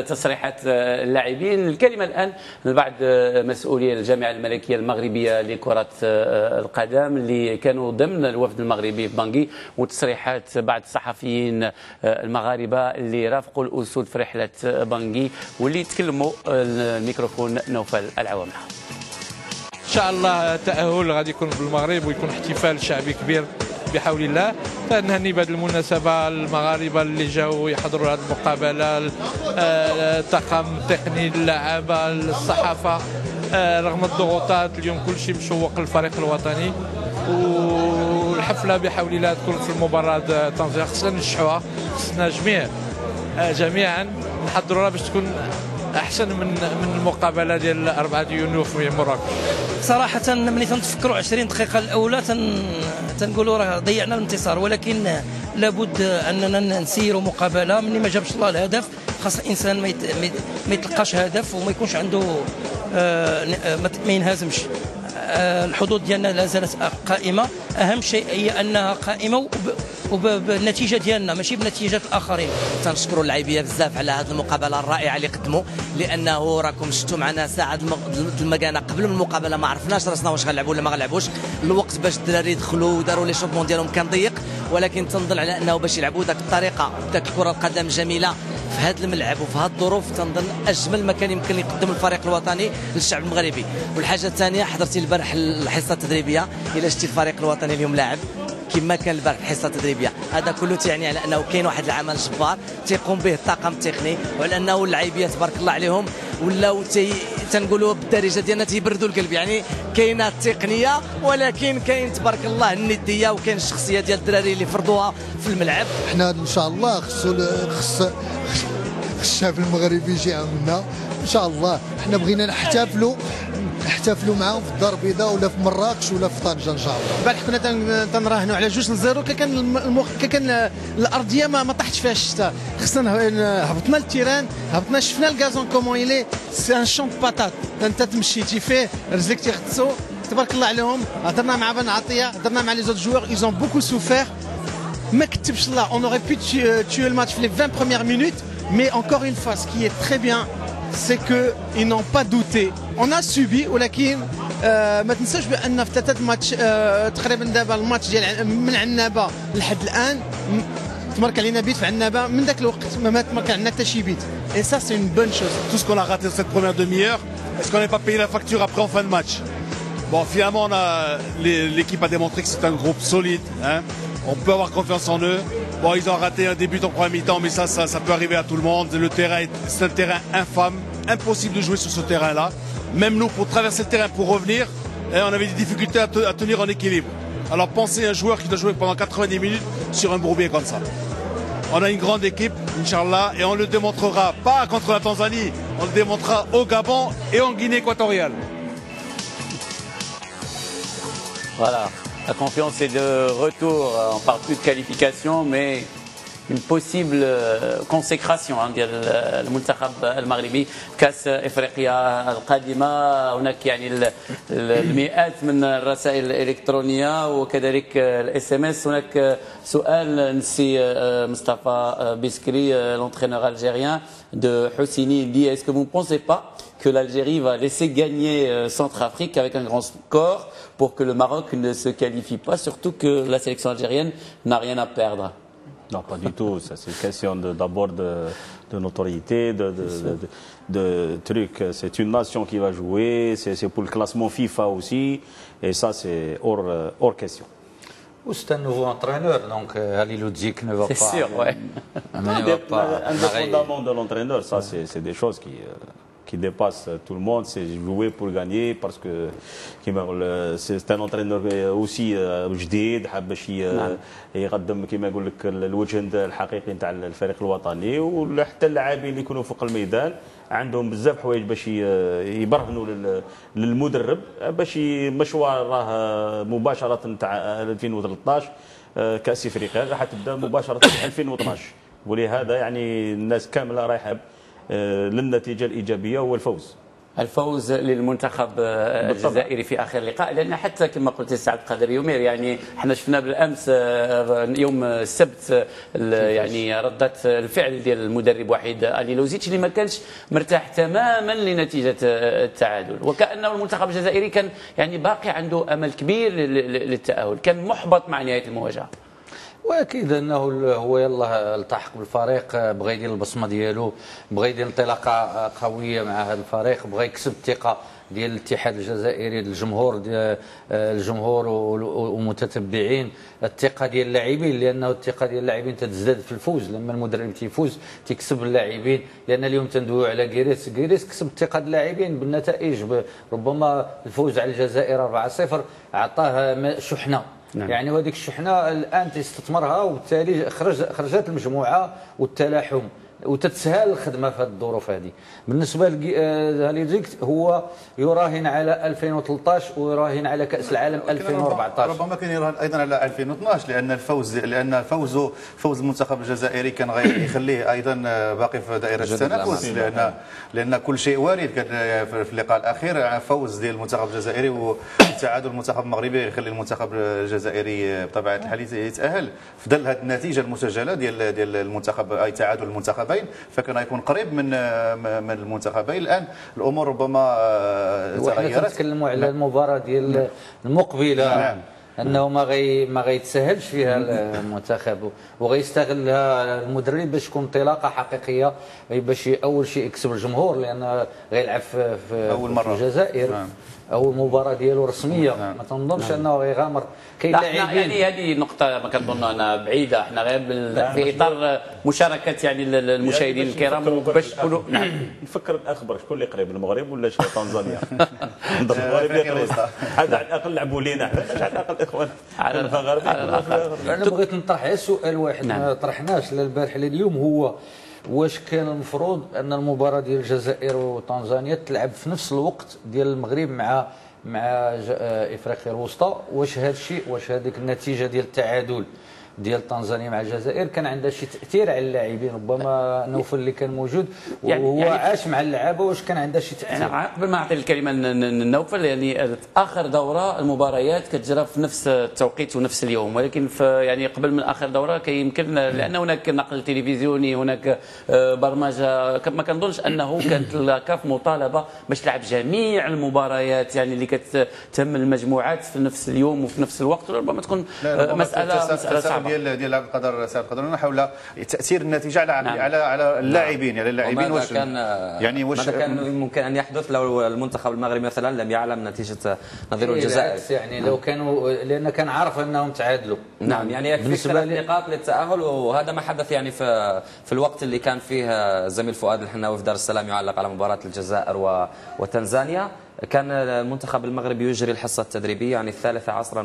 تصريحات اللاعبين. الكلمة الآن لبعض مسؤولي الجامعة الملكية المغربية لكرة القدم اللي كانوا ضمن الوفد المغربي في بانجي، وتصريحات بعض الصحفيين المغاربة اللي رافقوا الأسود في رحلة بانجي واللي تكلموا الميكروفون نوفل العوامة. إن شاء الله التأهل غادي يكون بالمغرب ويكون احتفال شعبي كبير بحول الله. فنهني بهذه المناسبة المغاربة اللي جاوا يحضروا هذه المقابلة، الطاقم التقني، اللعابة، الصحافة. رغم الضغوطات اليوم كل شيء مشوق للفريق الوطني، والحفلة بحول الله تكون في المباراة طنجة. خصنا نشحوها، خصنا جميعا نحضروا لها باش تكون احسن من المقابله ديال 4 يونيو في مراكش. صراحه ملي تنتفكروا 20 دقيقه الاولى تنقولوا راه ضيعنا الانتصار، ولكن لابد اننا نسيروا مقابله. ملي ما جابش الله الهدف خاص الانسان ما يتلقاش هدف وما يكونش عنده ما ينهزمش. الحظوظ ديالنا لا زالت قائمه، اهم شيء هي انها قائمه وبالنتيجه ديالنا ماشي بنتيجه الاخرين. تنشكروا اللاعبيه بزاف على هذه المقابله الرائعه اللي قدموا، لانه راكم شفتوا معنا ساعه المكانه قبل من المقابله ما عرفناش راسنا واش غنلعبوا ولا ما غنلعبوش. الوقت باش الدراري يدخلوا وداروا لي شوفمون ديالهم كان ضيق، ولكن تنظن على انه باش يلعبوا ذاك الطريقه ذاك الكره القدم الجميله في هذا الملعب وفي هذه الظروف، تنظن اجمل ما كان يمكن يقدم الفريق الوطني للشعب المغربي. والحاجه الثانيه، حضرتي البارح الحصه التدريبيه، الا شتي الفريق الوطني اليوم لاعب كما كان البارح الحصه التدريبيه، هذا كله تعني على انه كاين واحد العمل جبار تيقوم به الطاقم التقني، وعلى انه اللعيبيه تبارك الله عليهم ولاو تنقولوا بالدارجه ديالنا تيبردوا القلب. يعني كاينه التقنيه ولكن كاين تبارك الله النديه وكاين الشخصيه ديال الدراري اللي فرضوها في الملعب. حنا ان شاء الله خص الشعب المغربي يجي عاونا ان شاء الله. حنا بغينا نحتفلوا معاهم في الدار البيضاء ولا في مراكش ولا في طنجه ان شاء الله. البارح كنا تنراهنوا على 2-0، كان الارضيه ما طاحتش فيها الشتاء. خصنا هبطنا للتيران، هبطنا شفنا الكازون كومون يلي سي ان شون باتات. انت تمشيتي فيه رجليك تيغطسوا تبارك الله عليهم. هضرنا مع بن عطيه، هضرنا مع لي زوت جوور، ils ont beaucoup souffert. ما كتبش الله، on aurait pu tuer le match les 20 premières minutes, mais encore une fois ce qui est très bien c'est qu'ils n'ont pas douté. On a subi ولكن ما تنساش بان في 3 ماتش تقريبا دابا الماتش ديال من عنابه لحد الان تمارك علينا بيت في عنابه، من ذاك الوقت ما تمارك عندنا حتى شي بيت. Et ça c'est une bonne chose. Tout ce qu'on a raté dans cette première demi-heure, est-ce qu'on n'est pas payé la facture après en fin de match? Bon, finalement l'équipe a démontré que c'est un groupe solide, hein. On peut avoir confiance en eux. Bon, ils ont raté un début en première mi-temps, mais ça peut arriver à tout le monde. Le terrain, c'est un terrain infâme, impossible de jouer sur ce terrain-là. Même nous, pour traverser le terrain, pour revenir, on avait des difficultés à tenir en équilibre. Alors pensez à un joueur qui doit jouer pendant 90 minutes sur un bourbier comme ça. On a une grande équipe, Inch'Allah, et on le démontrera pas contre la Tanzanie, on le démontrera au Gabon et en Guinée équatoriale. Voilà. La confiance est de retour. On ne parle plus de qualification, mais une possible consécration ديال المنتخب المغربي كاس افريقيا القادمه. هناك يعني المئات من الرسائل الالكترونيه وكذلك الاس ام اس. هناك سؤال نسي مصطفى بسكري l'entraîneur algérien de Houssini dit est-ce que vous ne pensez pas que l'Algérie va laisser gagner Centrafrique avec un grand score pour que le Maroc ne se qualifie pas, surtout que la sélection algérienne n'a rien à perdre? Non, pas du tout. Ça, c'est une question d'abord de notoriété, de trucs. C'est une nation qui va jouer, c'est pour le classement FIFA aussi, et ça, c'est hors question. C'est un nouveau entraîneur, donc Ali Loudjik ne va pas. C'est sûr, ouais. Indépendamment de l'entraîneur, ça, c'est des choses qui dépasse tout le monde. C'est jouer pour gagner parce que c'est un entraîneur aussi جديد حاب باش يقدم كما يقول لك الوجه الحقيقي نتاع الفريق الوطني. وحتى اللاعبين اللي يكونوا فوق الميدان عندهم بزاف حوايج باش يبرهنوا للمدرب باش مشوار راه مباشره نتاع 2013 كاس افريقيا راح تبدا مباشره 2012. ولهذا يعني الناس كامله رايحه للنتيجه الايجابيه والفوز. الفوز للمنتخب الجزائري في اخر لقاء، لان حتى كما قلت السي عبد القادر يومير يعني احنا شفنا بالامس يوم السبت يعني ردة الفعل ديال المدرب وحيد علي لوزيتش اللي ما كانش مرتاح تماما لنتيجه التعادل، وكانه المنتخب الجزائري كان يعني باقي عنده امل كبير للتاهل، كان محبط مع نهايه المواجهه. واكيد انه هو يلاه التحق بالفريق، بغى يدير البصمه ديالو، بغى يدير انطلاقه قويه مع هذا الفريق، بغى يكسب الثقه ديال الاتحاد الجزائري، الجمهور والمتتبعين، الثقه ديال اللاعبين، لانه الثقه ديال اللاعبين تتزداد في الفوز لما المدرب تيفوز تيكسب اللاعبين، لان اليوم تندويو على كيريس كسب الثقه ديال اللاعبين بالنتائج، ربما الفوز على الجزائر 4-0 عطاه شحنه. نعم. يعني وهذيك الشحنه الان تستثمرها، وبالتالي خرجت المجموعه والتلاحم وتتسهل الخدمه في هذه الظروف هذه. بالنسبه لهاليزيكت هو يراهن على 2013 ويراهن على كاس العالم 2014. ربما كان يراهن ايضا على 2012 لان فوز المنتخب الجزائري كان يخليه ايضا باقي في دائره التنافس، لان كل شيء وارد. كان في اللقاء الاخير فوز ديال المنتخب الجزائري وتعادل المنتخب المغربي يخلي المنتخب الجزائري بطبيعه الحال يتاهل. في ظل هذه النتيجه المسجله ديال المنتخب اي تعادل المنتخب فكان يكون قريب من المنتخبين. الان الامور ربما تغيرت. نتكلموا على المباراه ديال المقبله. نعم. انه ما غيتسهلش فيها المنتخب، وغيستغلها المدرب باش تكون انطلاقه حقيقيه، باش اول شيء يكسب الجمهور، لان غيلعب في اول مره في الجزائر. نعم. اول مباراه ديالو رسميه. نعم. ما تنظنش انه غيغامر. كاين لاعبين يعني هذه نقطه ما كنظن انا بعيده، احنا غير في اطار مشاركه يعني المشاهدين الكرام باش تكونوا. نعم. نفكر الاخبار شكون اللي قريب، المغرب ولا تنزانيا؟ المغرب اللي قريب، هذا على الاقل لعبوا لينا حنا، على الاقل الاخوان على المغاربه. انا بغيت نطرح سؤال واحد ما طرحناش لا البارح لا اليوم، هو واش كان المفروض ان المباراه ديال الجزائر وتنزانيا تلعب في نفس الوقت ديال المغرب مع افريقيا الوسطى؟ واش هذا الشيء، واش هذيك النتيجه ديال التعادل ديال تنزانيا مع الجزائر كان عندها شي تاثير على اللاعبين؟ ربما نوفل اللي كان موجود وهو عاش مع اللعابه، واش كان عندها شي تاثير؟ يعني قبل ما اعطي الكلمه لنوفل، يعني اخر دوره المباريات كتجرى في نفس التوقيت ونفس اليوم، ولكن يعني قبل من اخر دوره كيمكن لان هناك نقل تلفزيوني، هناك برمجه، ما كنظنش انه كانت الكاف مطالبه باش تلعب جميع المباريات يعني اللي كتهم المجموعات في نفس اليوم وفي نفس الوقت، ربما تكون مساله صعبه ديال عبد القادر سعد القادر حول تاثير النتيجه على اللاعبين. يعني اللاعبين واش ماذا كان ممكن ان يحدث لو المنتخب المغربي مثلا لم يعلم نتيجه نظيره الجزائر؟ يعني لو كانوا، لان كان عارف انهم تعادلوا. نعم، يعني يكفي 3 نقاط للتاهل، وهذا ما حدث يعني في الوقت اللي كان فيه زميل فؤاد الحناوي في دار السلام يعلق على مباراه الجزائر وتنزانيا. كان المنتخب المغربي يجري الحصة التدريبية، يعني 13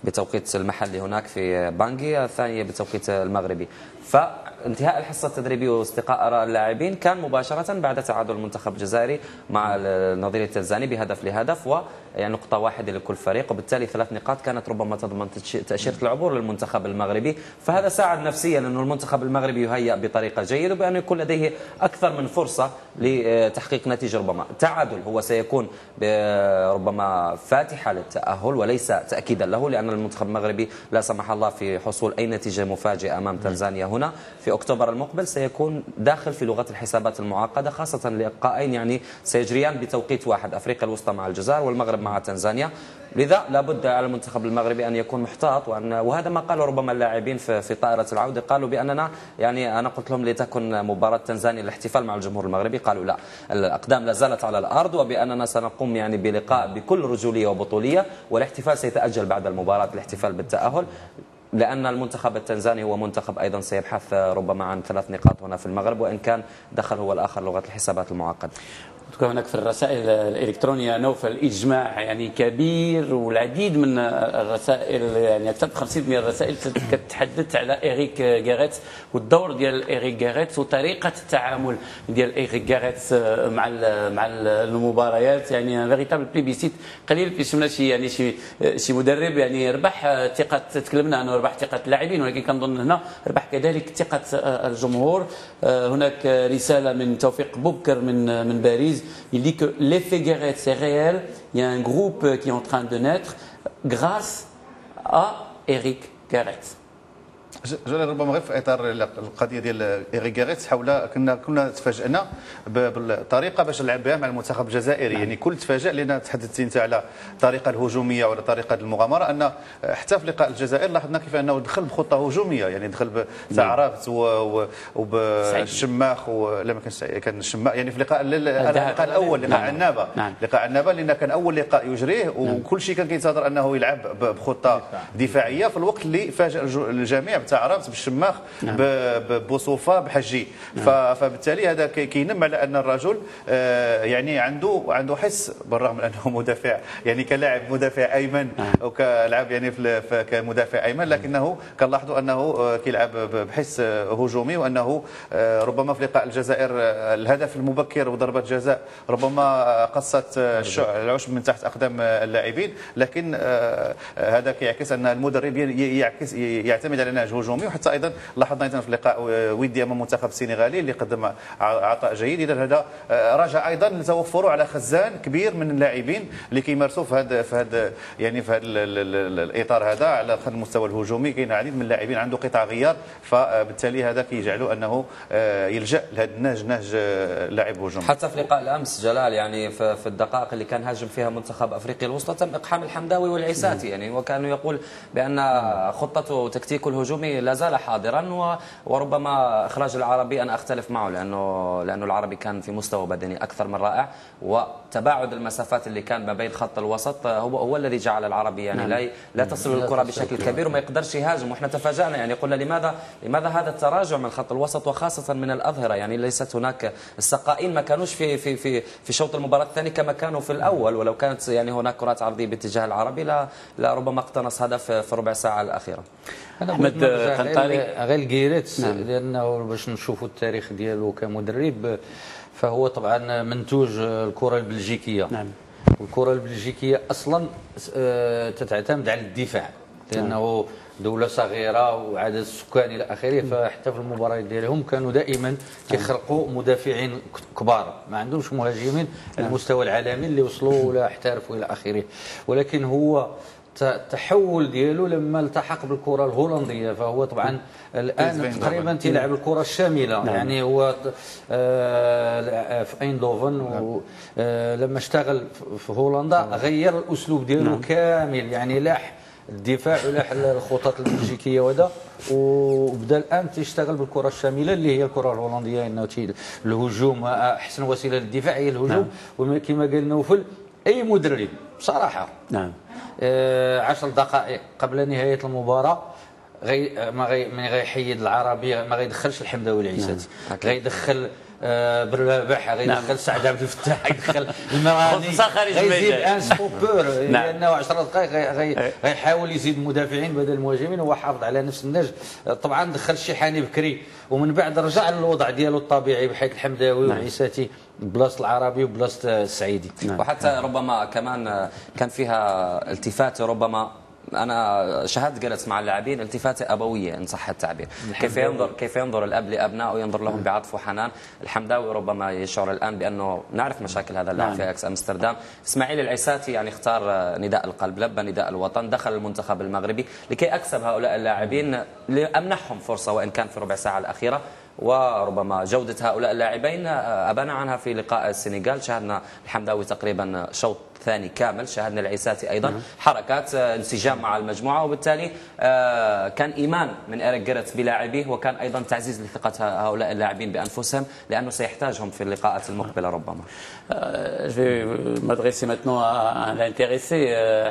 بتوقيت المحلي هناك في بانجي، الثانية بتوقيت المغربي. فانتهاء الحصة التدريبية واستقاء آراء اللاعبين كان مباشرة بعد تعادل المنتخب الجزائري مع النظير التنزاني بهدف لهدف، ويعني نقطة واحدة لكل فريق، وبالتالي 3 نقاط كانت ربما تضمن تأشيرة العبور للمنتخب المغربي. فهذا ساعد نفسيا أن المنتخب المغربي يهيأ بطريقة جيدة، وبأن يكون لديه أكثر من فرصة لتحقيق نتيجة. ربما التعادل هو سيكون ربما فاتحة للتأهل وليس تأكيدا له، لأن المنتخب المغربي لا سمح الله في حصول أي نتيجة مفاجئة أمام تنزانيا هنا في أكتوبر المقبل سيكون داخل في لغة الحسابات المعقدة، خاصة لقاءين يعني سيجريان بتوقيت واحد، أفريقيا الوسطى مع الجزائر والمغرب مع تنزانيا. لذا لابد على المنتخب المغربي أن يكون محتاط، وهذا ما قاله ربما اللاعبين في طائرة العودة، قالوا بأننا يعني أنا قلت لهم لتكن مباراة تنزانيا الاحتفال مع الجمهور المغربي، قالوا لا، الأقدام لا زالت على الأرض، وبأننا سنقوم يعني بلقاء بكل رجولية وبطولية، والاحتفال سيتأجل بعد المباراة، الاحتفال بالتأهل، لأن المنتخب التنزاني هو منتخب أيضا سيبحث ربما عن 3 نقاط هنا في المغرب، وإن كان دخل هو الآخر لغة الحسابات المعقدة. هناك في الرسائل الإلكترونية نوفل إجماع يعني كبير، والعديد من الرسائل يعني أكثر من 50 من الرسائل تتحدث على إيريك غاريتس والدور ديال إيريك غاريتس وطريقة التعامل ديال إيريك غاريتس مع المباريات. يعني فيريتابل بليبيسيت قليل في شفنا شي مدرب يعني ربح ثقة، تكلمنا عنه، ربح ثقة اللاعبين، ولكن كنظن هنا ربح كذلك ثقة الجمهور. هناك رسالة من توفيق بوبكر من باريس. Il dit que l'effet Guéret c'est réel. Il y a un groupe qui est en train de naître grâce à Eric Guéret. جلال ربما غير في اطار القضيه ديال إيريك غاريت حول كنا تفاجئنا بالطريقه باش نلعب بها مع المنتخب الجزائري. يعني كل تفاجئ لان تحدثتي انت على الطريقه الهجوميه ولا طريقه المغامره، ان حتى في لقاء الجزائر لاحظنا كيف انه دخل بخطه هجوميه، يعني دخل تاع رابط وبالشماخ ولا ما كان الشماخ يعني في اللقاء الاول لقاء عنابه. لقاء عنابه لان كان اول لقاء يجريه وكل شيء كان كينتظر انه يلعب بخطه دفاعيه في الوقت اللي فاجأ الجميع تاع رابط بالشماخ بوصوفه بحجي. فبالتالي هذا كينم على ان الرجل يعني عنده حس، بالرغم من انه مدافع يعني كلاعب مدافع ايمن وكلاعب يعني كمدافع ايمن، لكنه كنلاحظوا انه كيلعب بحس هجومي، وانه ربما في لقاء الجزائر الهدف المبكر وضربه جزاء ربما قصت العشب من تحت اقدام اللاعبين، لكن هذا كيعكس ان المدرب يعتمد على نهج هجومي. وحتى ايضا لاحظنا ايضا في لقاء ودي امام المنتخب السنغالي اللي قدم عطاء جيد. اذا هذا رجع ايضا لتوفره على خزان كبير من اللاعبين اللي كيمارسوا في هذا يعني في هذا الاطار هذا على المستوى الهجومي. كاين العديد من اللاعبين عنده قطع غيار، فبالتالي هذا كيجعله انه يلجا لهذا نهج لاعب هجومي. حتى في لقاء الامس جلال يعني في الدقائق اللي كان هاجم فيها منتخب افريقيا الوسطى تم اقحام الحمداوي والعيساتي يعني، وكانوا يقول بان خطته وتكتيكه الهجومي لا زال حاضرا، وربما اخراج العربي انا اختلف معه لانه العربي كان في مستوى بدني اكثر من رائع، وتباعد المسافات اللي كان ما بين خط الوسط هو الذي جعل العربي يعني لا تصل الكره بشكل كبير وما يقدرش يهاجم. واحنا تفاجأنا يعني قلنا لماذا هذا التراجع من خط الوسط وخاصه من الاظهره؟ يعني ليست هناك السقائين ما كانوش في شوط المباراه الثاني كما كانوا في الاول، ولو كانت يعني هناك كرات عرضيه باتجاه العربي لا ربما اقتنص هدف في الربع ساعه الاخيره. احمد غير جيريت لانه باش نشوفوا التاريخ ديالو كمدرب، فهو طبعا منتوج الكره البلجيكيه. نعم. والكره البلجيكيه اصلا تتعتمد على الدفاع لانه دوله صغيره وعدد السكان الى اخره، فحتى في المباريات ديالهم كانوا دائما كيخرقوا مدافعين كبار، ما عندهمش مهاجمين المستوى العالمي اللي وصلوا ولا احترفوا الى اخره. ولكن هو التحول ديالو لما التحق بالكره الهولنديه، فهو طبعا الان تقريبا تيلعب الكره الشامله. يعني هو في ايندوفن لما اشتغل في هولندا غير الاسلوب ديالو كامل، يعني لاح الدفاع ولاح الخطط البلجيكيه وهذا، وبدا الان تيشتغل بالكره الشامله اللي هي الكره الهولنديه، انه الهجوم احسن وسيله للدفاع هي الهجوم. وكما قال نوفل اي مدرب بصراحه 10 دقائق قبل نهايه المباراه ما غيحيد العربي، ما غيدخلش الحمداوي العيساتي، غيدخل بالرباح، غيدخل سعد عبد الفتاح، غيدخل المراني، غيزيد ان ستوبور لانه 10 دقائق غيحاول يزيد مدافعين بدل المهاجمين، وهو حافظ على نفس النهج. طبعا دخل الشيحاني بكري ومن بعد رجع للوضع ديالو الطبيعي بحيث الحمداوي والعيساتي بلاصه العربي وبلاصه السعيدي. وحتى ربما كمان كان فيها التفات، ربما انا شاهدت جلس مع اللاعبين التفاته ابويه ان صح التعبير، كيف ينظر الاب لابنائه، ينظر لهم بعطف وحنان. الحمداوي ربما يشعر الان بانه نعرف مشاكل هذا اللاعب في اكس امستردام. اسماعيل العيساتي يعني اختار نداء القلب، لبى نداء الوطن، دخل المنتخب المغربي لكي اكسب هؤلاء اللاعبين، لامنحهم فرصه وان كان في ربع ساعه الاخيره. وربما جودة هؤلاء اللاعبين أبانا عنها في لقاء السنغال، شاهدنا الحمداوي تقريبا شوط ثاني كامل، شاهدنا العيساتي أيضا حركات انسجام مع المجموعة، وبالتالي كان إيمان من إيريك غاريت بلاعبيه، وكان أيضا تعزيز لثقة هؤلاء اللاعبين بأنفسهم لأنه سيحتاجهم في اللقاءات المقبلة ربما. Je vais m'adresser maintenant à l'intéressé,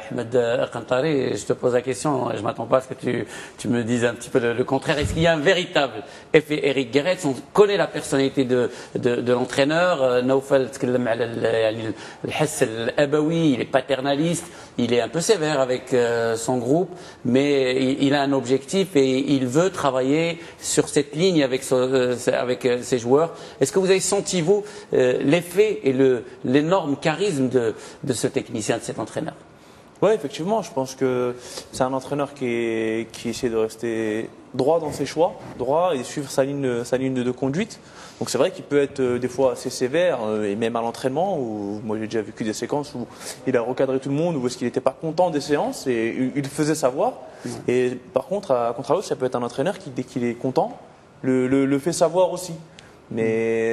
Ahmed Qantari. Je te pose la question, je ne m'attends pas à ce que tu me dises un petit peu le contraire. Est-ce qu'il y a un véritable effet Eric Guéret? On connaît la personnalité de l'entraîneur. Naoufal تكلم على يعني الحس الأبوي, il est paternaliste, il est un peu sévère avec son groupe, mais il a un objectif et il veut travailler sur cette ligne avec ses joueurs. Est-ce que vous avez senti, vous, l'effet et l'énorme charisme de ce technicien, de cet entraîneur? Ouais, effectivement, je pense que c'est un entraîneur qui essaie de rester droit dans ses choix, droit et suivre sa ligne de conduite. Donc c'est vrai qu'il peut être des fois assez sévère et même à l'entraînement où moi j'ai déjà vécu des séquences où il a recadré tout le monde ou est-ce qu'il n'était pas content des séances et il le faisait savoir. Et par contre, à contrario, ça peut être un entraîneur qui dès qu'il est content le fait savoir aussi. Mais